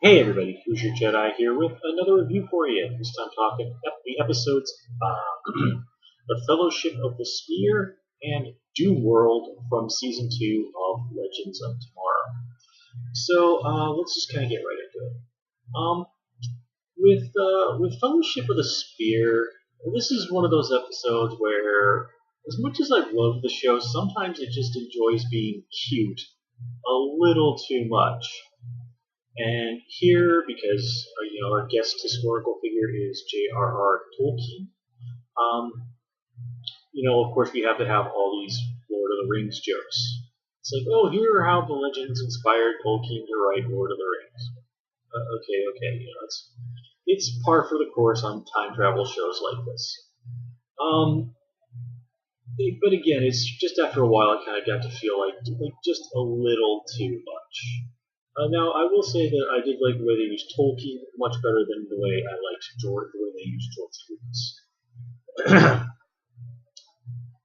Hey everybody, Who's Your Jedi here with another review for you. This time talking the episodes The Fellowship of the Spear and Doomworld from Season 2 of Legends of Tomorrow. So let's just kind of get right into it. Um, with Fellowship of the Spear, this is one of those episodes where, as much as I love the show, sometimes it just enjoys being cute a little too much. And here, because our guest historical figure is J.R.R. Tolkien, um, of course we have to have all these Lord of the Rings jokes. It's like, oh, here are how the legends inspired Tolkien to write Lord of the Rings. Okay, it's par for the course on time travel shows like this. Um, but again, it's just after a while I kind of got to feel like just a little too much. Now, I will say that I did like the way they used Tolkien much better than the way I liked George, the way they used George Lucas.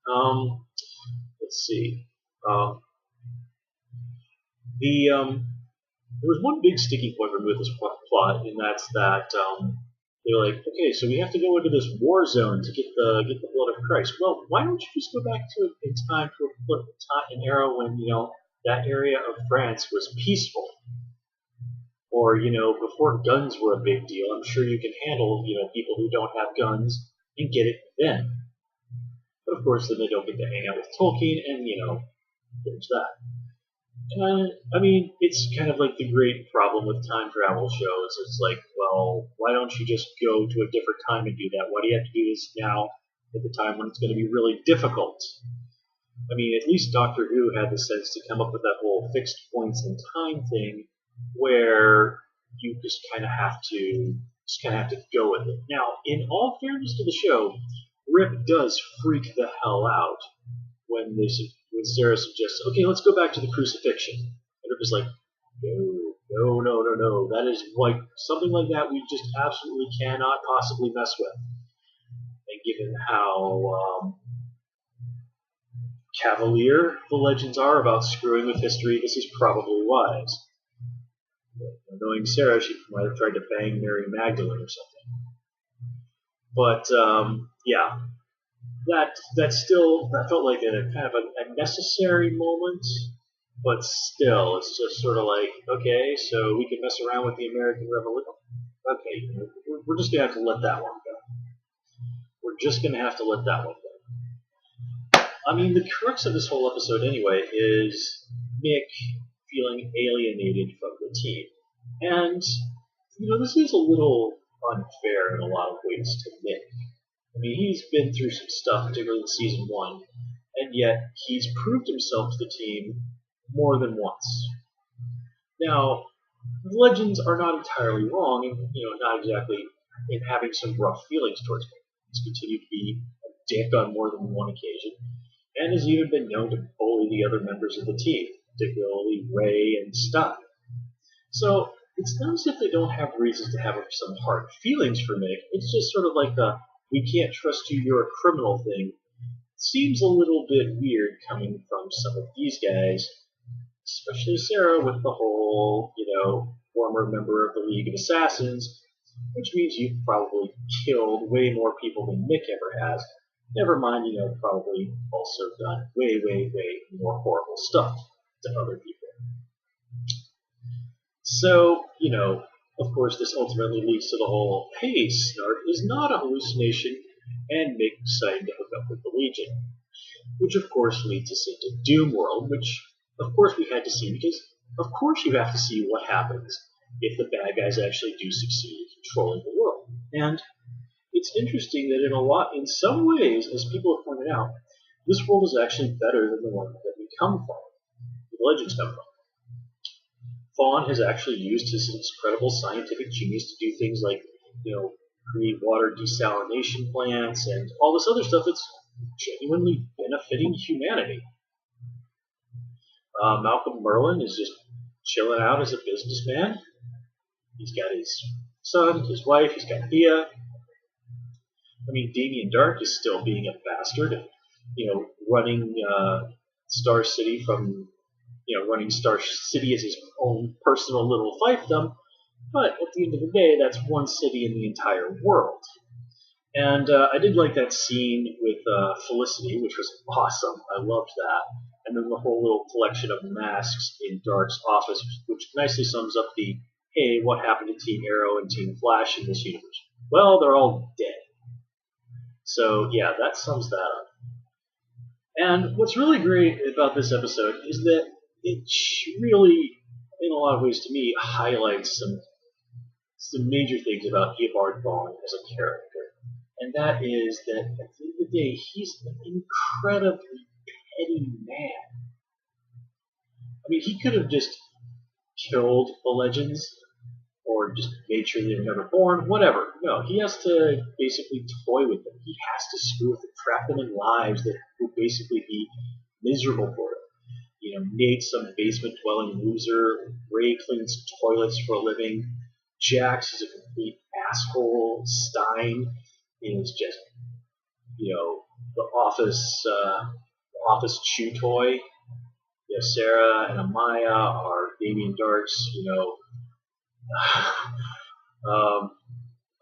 um, let's see. Um, there was one big sticking point for me with this plot, and that's that they're like, okay, so we have to go into this war zone to get the blood of Christ. Well, why don't you just go back to in time to an era when that area of France was peaceful? Or before guns were a big deal. I'm sure you can handle people who don't have guns and get it then. But of course, then they don't get to hang out with Tolkien, and there's that. And I mean, it's kind of like the great problem with time travel shows. It's like, well, why don't you just go to a different time and do that? Why do you have to do this now at the time when it's going to be really difficult? I mean, at least Doctor Who had the sense to come up with that whole fixed points in time thing, where you just kind of have to go with it. Now, in all fairness to the show, Rip does freak the hell out when when Sarah suggests, okay, let's go back to the crucifixion, and Rip is like, no, that is like something like that we just absolutely cannot possibly mess with. And given how cavalier the legends are about screwing with history, this is probably wise. Knowing Sarah, she might have tried to bang Mary Magdalene or something. But yeah, that felt like a kind of a necessary moment. But still, it's just sort of like, okay, so we can mess around with the American Revolution. Okay, we're just gonna have to let that one go. We're just gonna have to let that one go. I mean, the crux of this whole episode, anyway, is Mick feeling alienated from the team. And, this is a little unfair in a lot of ways to Mick. I mean, he's been through some stuff, particularly in Season 1, and yet he's proved himself to the team more than once. Now, the Legends are not entirely wrong, and, not exactly in having some rough feelings towards Mick. He's continued to be a dick on more than one occasion, and has even been known to bully the other members of the team, particularly Ray and Stein. So, it's not as if they don't have reasons to have some hard feelings for Mick. It's just sort of like the we can't trust you, you're a criminal thing. Seems a little bit weird coming from some of these guys, especially Sarah with the whole, former member of the League of Assassins, which means you've probably killed way more people than Mick ever has. Never mind, probably also done way, way, way more horrible stuff to other people. So, of course, this ultimately leads to the whole, hey, Snart is not a hallucination, and Mick deciding to hook up with the Legion. Which, of course, leads us into Doomworld, which, of course, we had to see, because, of course, you have to see what happens if the bad guys actually do succeed in controlling the world. And it's interesting that in some ways, as people have pointed out, this world is actually better than the one that we come from, the Legends come from. Thawne has actually used his incredible scientific genius to do things like, create water desalination plants and all this other stuff that's genuinely benefiting humanity. Malcolm Merlin is just chilling out as a businessman. He's got his son, his wife, he's got Thea. I mean, Damien Dark is still being a bastard, running Star City from running Star City as his own personal little fiefdom. But at the end of the day, that's one city in the entire world. And I did like that scene with Felicity, which was awesome. I loved that. And then the whole little collection of masks in Dark's office, which nicely sums up the, hey, what happened to Team Arrow and Team Flash in this universe? Well, they're all dead. So, yeah, that sums that up. And what's really great about this episode is that it really, in a lot of ways to me, highlights some major things about Eobard Vaughn as a character. And that is that at the end of the day, he's an incredibly petty man. I mean, he could have just killed the legends or just made sure they were never born, whatever. No, he has to basically toy with them. He has to screw with them, trap them in lives that would basically be miserable for them. Nate's some basement-dwelling loser. Ray cleans toilets for a living. Jax is a complete asshole. Stein is just, the office chew toy. Sarah and Amaya are Damien Dark's,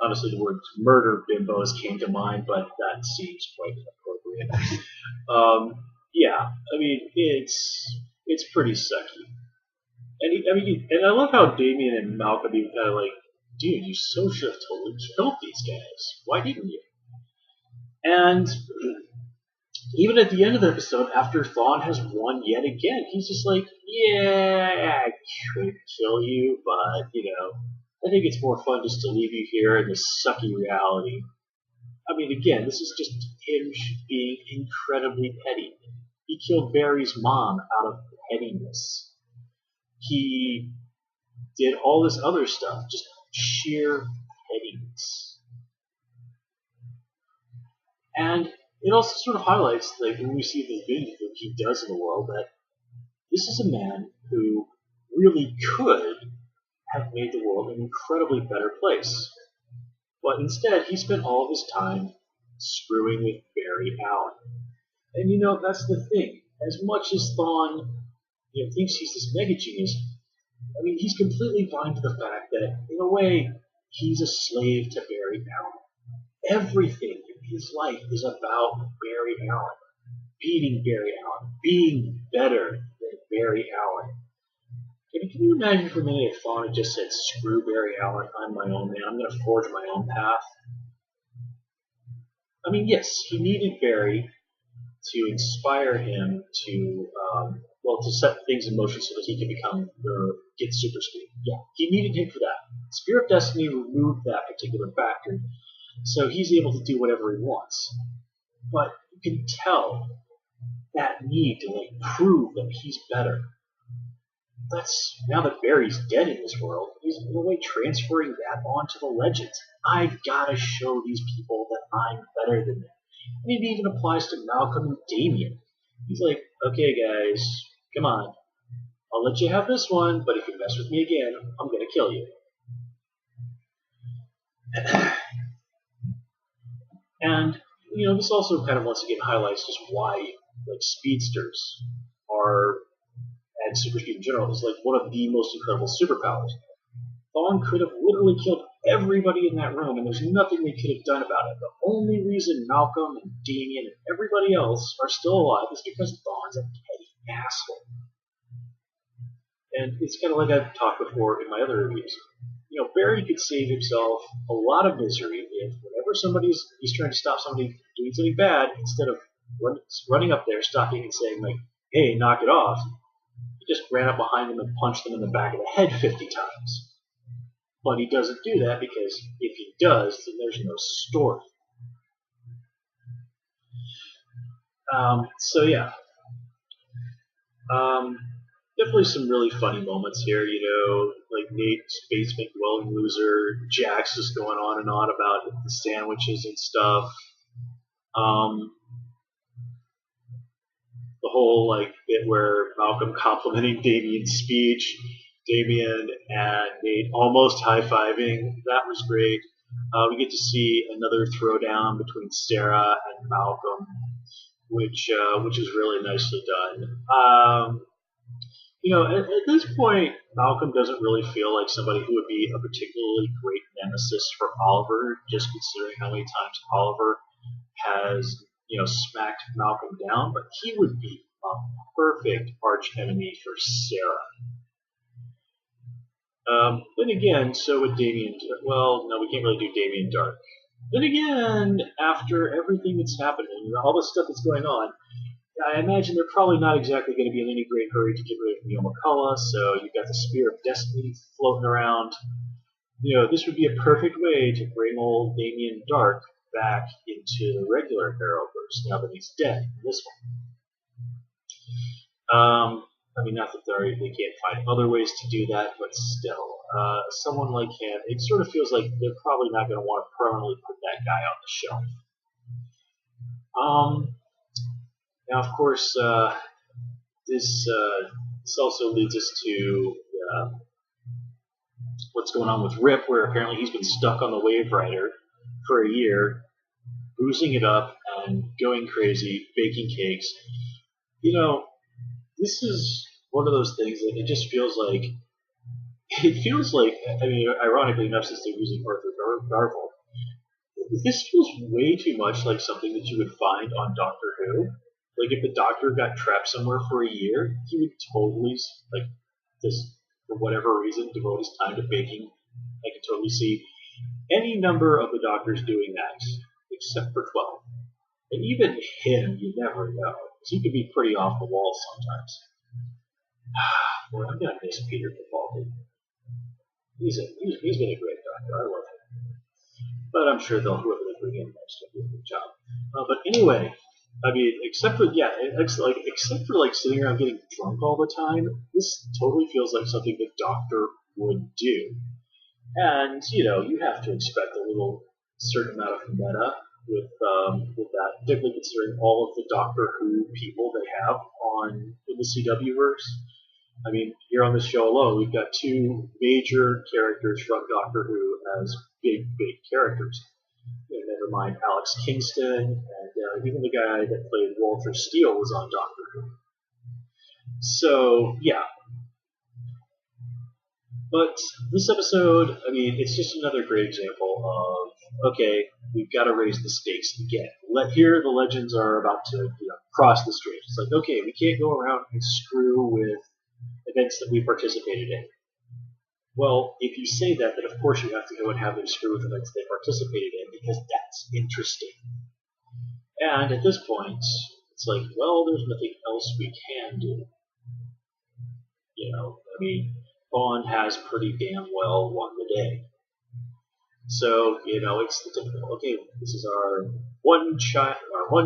honestly, the word murder bimbos came to mind, but that seems quite inappropriate. Yeah, I mean, it's pretty sucky. And I love how Damien and Malcolm even kind of like, dude, you so should have totally killed these guys. Why didn't you? And even at the end of the episode, after Thawne has won yet again, he's just like, yeah, I could kill you, but, I think it's more fun just to leave you here in this sucky reality. I mean, again, this is just him being incredibly petty. He killed Barry's mom out of pettiness. He did all this other stuff, just sheer pettiness. And it also sort of highlights, like, when we see the good that he does in the world, that this is a man who really could have made the world an incredibly better place. But instead, he spent all of his time screwing with Barry Allen. And that's the thing. As much as Thawne, thinks he's this mega genius, I mean, he's completely blind to the fact that, in a way, he's a slave to Barry Allen. Everything in his life is about Barry Allen. Beating Barry Allen. Being better than Barry Allen. Can you imagine for a minute if Thawne had just said, screw Barry Allen, I'm my own man, I'm going to forge my own path? I mean, yes, he needed Barry to inspire him to, to set things in motion so that he could get super speed. Yeah, he needed him for that. Spear of Destiny removed that particular factor, so he's able to do whatever he wants. But you can tell that need to prove that he's better. That's, now that Barry's dead in this world, he's in a way transferring that onto the legends. I've got to show these people that I'm better than them. And it even applies to Malcolm and Damien. He's like, okay guys, come on. I'll let you have this one, but if you mess with me again, I'm going to kill you. And, this also kind of once again highlights just why, speedsters are, and super speed in general, is one of the most incredible superpowers. Thawne could have literally killed everybody in that room, and there's nothing they could have done about it. The only reason Malcolm and Damien and everybody else are still alive is because Thawne's a petty asshole. And it's kind of like I've talked before in my other reviews. Barry could save himself a lot of misery if whenever he's trying to stop somebody doing something bad, instead of running up there, stopping and saying, hey, knock it off, he just ran up behind them and punched them in the back of the head 50 times. But he doesn't do that because if he does, then there's no story. So yeah. Definitely some really funny moments here, Nate's basement dwelling loser, Jax is going on and on about the sandwiches and stuff. The whole bit where Malcolm complimenting Damien's speech, Damien and Nate almost high-fiving, that was great. We get to see another throwdown between Sarah and Malcolm, which is really nicely done. At this point, Malcolm doesn't really feel like somebody who would be a particularly great nemesis for Oliver, just considering how many times Oliver has, smacked Malcolm down, but he would be a perfect arch enemy for Sarah. Then again, so would Damien. Well, no, we can't really do Damien Dark. Then again, after everything that's happening, all the stuff that's going on, I imagine they're probably not exactly going to be in any great hurry to get rid of Neil McCullough, so you've got the Spear of Destiny floating around. This would be a perfect way to bring old Damien Dark back into the regular Arrowverse now that he's dead in this one. Not that they can't find other ways to do that, but still, someone like him, it sort of feels like they're probably not going to want to permanently put that guy on the shelf. Now, of course, this also leads us to what's going on with Rip, where apparently he's been stuck on the Wave Rider for a year, boozing it up and going crazy, baking cakes. This is one of those things that it just feels like, ironically enough, since they're using Arthur Darvill, this feels way too much like something that you would find on Doctor Who. Like, if the Doctor got trapped somewhere for a year, he would totally, just for whatever reason, devote his time to baking. I could totally see any number of the Doctors doing that, except for 12. And even him, you never know, because he could be pretty off the wall sometimes. Boy, I'm going to miss Peter Capaldi. He's been a great Doctor. I love him. But I'm sure whoever they bring in next will do a good job. But anyway, except for sitting around getting drunk all the time, this totally feels like something the Doctor would do. And you have to expect a little certain amount of meta with that, particularly considering all of the Doctor Who people they have in the CW verse. Here on this show alone, we've got two major characters from Doctor Who as big characters. Never mind Alex Kingston, and even the guy that played Walter Steele was on Doctor Who. So, yeah. But this episode, it's just another great example of, okay, we've got to raise the stakes again. Here, the legends are about to cross the street. It's like, okay, we can't go around and screw with events that we participated in. Well, if you say that, then of course you have to go and have them screw with events they participated in, because that's interesting. And at this point, it's like, well, there's nothing else we can do. Bond has pretty damn well won the day. So, it's the typical, okay, this is our one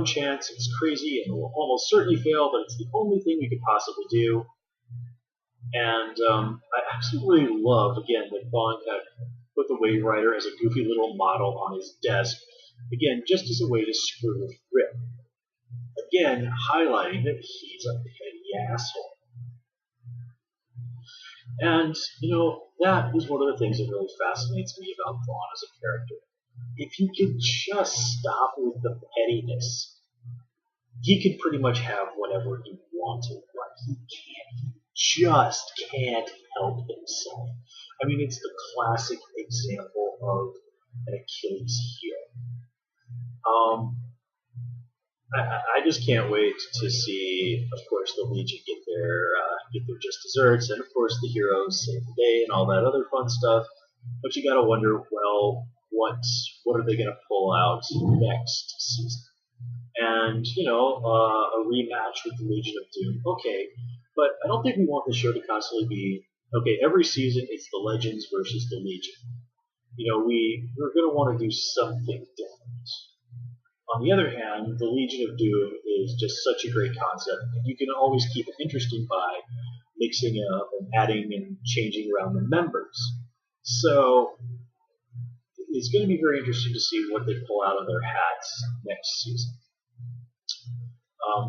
chance, it's crazy, and we'll almost certainly fail, but it's the only thing we could possibly do. And I absolutely love, again, that Bond had put the Wave Rider as a goofy little model on his desk, again, just as a way to screw with Rip. Again, highlighting that he's a petty asshole. And, that is one of the things that really fascinates me about Bond as a character. If he could just stop with the pettiness, he could pretty much have whatever he wanted, but he can't. He just can't help himself. It's the classic example of an Achilles heel. I just can't wait to see, of course, the Legion get their just desserts, and of course the heroes save the day and all that other fun stuff. But you gotta wonder, well, what are they gonna pull out next season? And a rematch with the Legion of Doom. Okay, but I don't think we want the show to constantly be, okay, every season it's the Legends versus the Legion. We're gonna want to do something different. On the other hand, the Legion of Doom is just such a great concept, and you can always keep it interesting by mixing up and adding and changing around the members. So it's going to be very interesting to see what they pull out of their hats next season.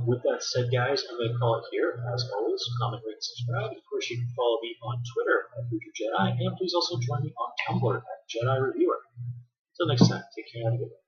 With that said, guys, I'm going to call it here. As always, comment, rate, subscribe. Of course, you can follow me on Twitter at Future Jedi, and please also join me on Tumblr at Jedi Reviewer. Until next time, take care and have a good one.